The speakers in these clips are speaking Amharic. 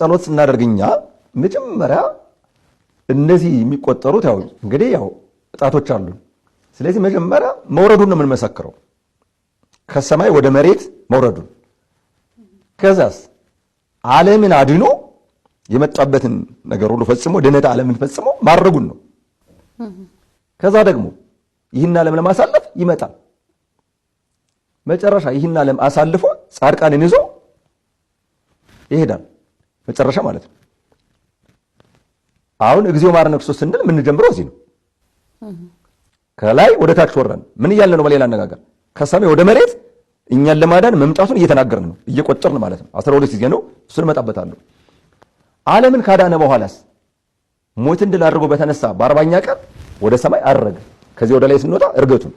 ጸሎት ስናደርግኛ መጀመሪያ እነዚህ የሚቆጠሩት ያው እንግዲህ ያው እጣቶች አሉ። ስለዚህ መጀመሪያ መውረዱን ነው የምንመሰክረው፣ ከሰማይ ወደ መሬት መውረዱን። ከዛስ ዓለምን አድኖ የመጣበትን ነገር ሁሉ ፈጽሞ ድነት ዓለምን ፈጽሞ ማድረጉን ነው። ከዛ ደግሞ ይህን ዓለም ለማሳለፍ ይመጣል። መጨረሻ ይህን ዓለም አሳልፎ ጻድቃንን ይዞ ይሄዳል። መጨረሻ ማለት ነው። አሁን እግዚኦ መሐረነ ክርስቶስ ስንል የምንጀምረው እዚህ ነው። ከላይ ወደ ታች ወረን ምን እያልን ነው? በሌላ አነጋገር ከሰማይ ወደ መሬት እኛን ለማዳን መምጣቱን እየተናገርን ነው፣ እየቆጠርን ማለት ነው። 12 ጊዜ ነው። እሱን እመጣበታለሁ። ዓለምን ካዳነ በኋላስ ሞትን ድል አድርጎ በተነሳ በ40ኛ ቀን ወደ ሰማይ አረገ። ከዚህ ወደ ላይ ስንወጣ እርገቱን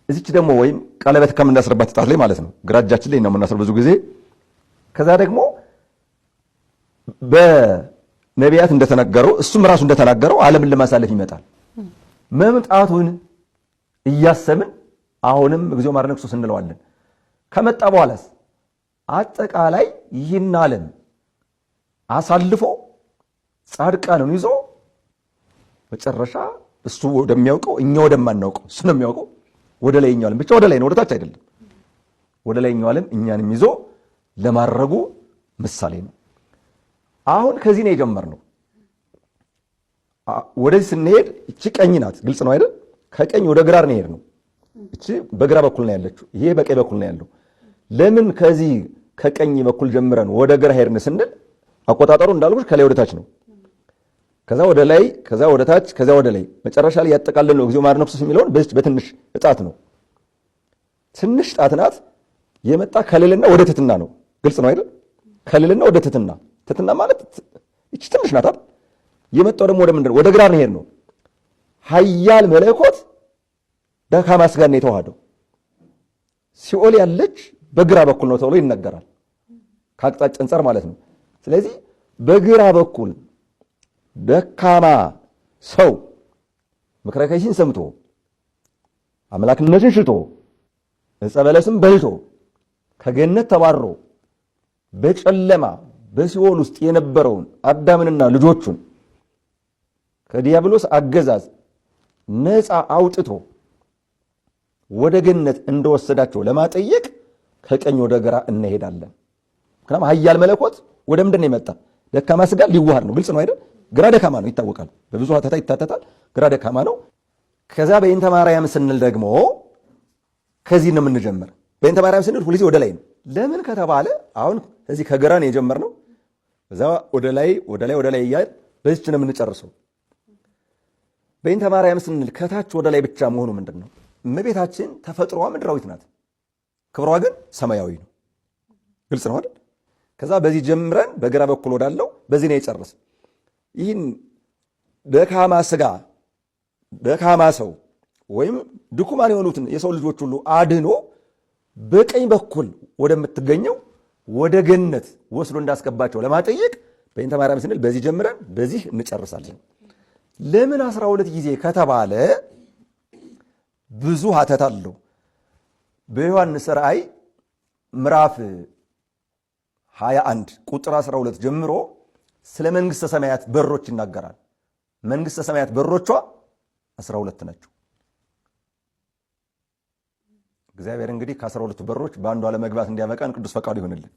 እዚች ደግሞ ወይም ቀለበት ከምናስርባት ጣት ላይ ማለት ነው፣ ግራ እጃችን ላይ ነው የምናስረው ብዙ ጊዜ። ከዛ ደግሞ በነቢያት እንደተነገረው እሱም ራሱ እንደተናገረው ዓለምን ለማሳለፍ ይመጣል። መምጣቱን እያሰብን አሁንም እግዚኦ መሐረነ ክርስቶስ እንለዋለን። ከመጣ በኋላስ አጠቃላይ ይህን ዓለም አሳልፎ ጻድቃንን ይዞ መጨረሻ እሱ ወደሚያውቀው እኛ ወደማናውቀው እሱ ነው የሚያውቀው ወደ ላይኛው ዓለም ብቻ ወደ ላይ ነው፣ ወደ ታች አይደለም። ወደ ላይኛው ዓለም እኛንም ይዞ ለማረጉ ምሳሌ ነው። አሁን ከዚህ ነው የጀመርነው። ወደዚህ ስንሄድ እቺ ቀኝ ናት፣ ግልጽ ነው አይደል? ከቀኝ ወደ ግራ ነው የሄድነው። እቺ በግራ በኩል ነው ያለችው፣ ይሄ በቀኝ በኩል ነው ያለው። ለምን ከዚህ ከቀኝ በኩል ጀምረን ወደ ግራ ሄድን ስንል አቆጣጠሩ እንዳልኩሽ ከላይ ወደ ታች ነው። ከዛ ወደ ላይ፣ ከዛ ወደ ታች፣ ከዛ ወደ ላይ መጨረሻ ላይ ያጠቃልል ነው እግዚኦ መሐረነ ክርስቶስ የሚለውን በትንሽ እጣት ነው። ትንሽ ጣት ናት። የመጣ ከልልና ወደ ትሕትና ነው። ግልጽ ነው አይደል? ከልልና ወደ ትሕትና። ትሕትና ማለት እቺ ትንሽ ናት አይደል? የመጣው ደግሞ ወደ ምንድን ነው? ወደ ግራ ነው ሄድ ነው። ኃያል መለኮት ደካማ ሥጋን ነው የተዋሃደው። ሲኦል ያለች በግራ በኩል ነው ተብሎ ይነገራል፣ ከአቅጣጫ አንፃር ማለት ነው። ስለዚህ በግራ በኩል ደካማ ሰው ምክረ ከይሲን ሰምቶ አምላክነትን ሽቶ ዕፀ በለስም በልቶ ከገነት ተባሮ በጨለማ በሲኦል ውስጥ የነበረውን አዳምንና ልጆቹን ከዲያብሎስ አገዛዝ ነፃ አውጥቶ ወደ ገነት እንደወሰዳቸው ለማጠየቅ ከቀኝ ወደ ግራ እንሄዳለን። ምክንያቱም ኃያል መለኮት ወደ ምንድን ነው የመጣ? ደካማ ሥጋ ሊዋሃድ ነው። ግልጽ ነው አይደል? ግራ ደካማ ነው ይታወቃል። በብዙ ሀተታ ይታተታል። ግራ ደካማ ነው። ከዛ በእንተ ማርያም ስንል ደግሞ ከዚህ ነው የምንጀምር። በእንተ ማርያም ስንል ሁልጊዜ ወደ ላይ ነው። ለምን ከተባለ አሁን እዚህ ከግራ ነው የጀመርነው። ከዛ ወደ ላይ ወደ ላይ ወደ ላይ እያልን በዚች ነው የምንጨርሰው። በእንተ ማርያም ስንል ከታች ወደ ላይ ብቻ መሆኑ ምንድን ነው? እመቤታችን ተፈጥሮዋ ምድራዊት ናት፣ ክብሯ ግን ሰማያዊ ነው። ግልጽ ነው አይደል? ከዛ በዚህ ጀምረን በግራ በኩል ወዳለው በዚህ ነው የጨረስ። ይህን ደካማ ሥጋ ደካማ ሰው ወይም ድኩማን የሆኑትን የሰው ልጆች ሁሉ አድኖ በቀኝ በኩል ወደምትገኘው ወደ ገነት ወስዶ እንዳስገባቸው ለማጠየቅ በእንተ ማርያም ስንል በዚህ ጀምረን በዚህ እንጨርሳለን። ለምን 12 ጊዜ ከተባለ ብዙ ሀተት አለው። በዮሐንስ ራእይ ምዕራፍ 21 ቁጥር 12 ጀምሮ ስለ መንግሥተ ሰማያት በሮች ይናገራል። መንግሥተ ሰማያት በሮቿ 12 ናቸው። እግዚአብሔር እንግዲህ ከ12 በሮች በአንዷ ለመግባት እንዲያበቃን ቅዱስ ፈቃዱ ይሆንልን።